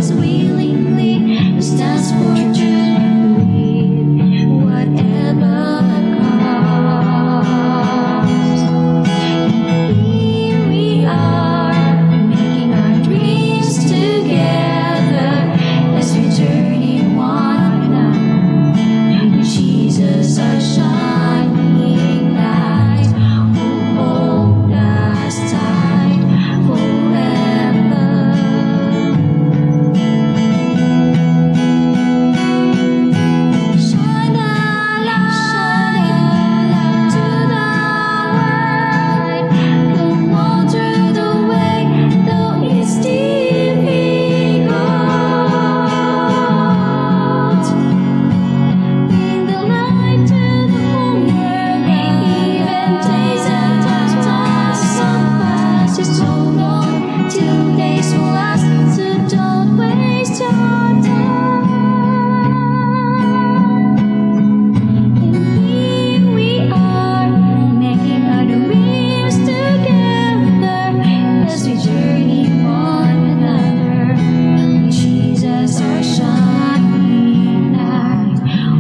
us willingly, stands for truth, whatever comes. Here we are, making our dreams together as we journey one another. Jesus, our shining light, who hold us tight forever. Shine a light to the world. Come on through the way, though it's difficult. Bring the light to the whole world, even days and times so fast. Just hold on till days will last, so don't waste your time. And here we are, making our dreams together as we journey one another. Jesus, our shining light,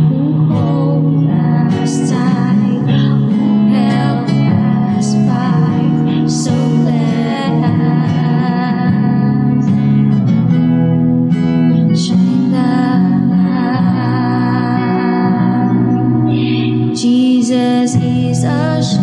who hold us tight, who help us fight. So let us shine the light. Jesus is our shining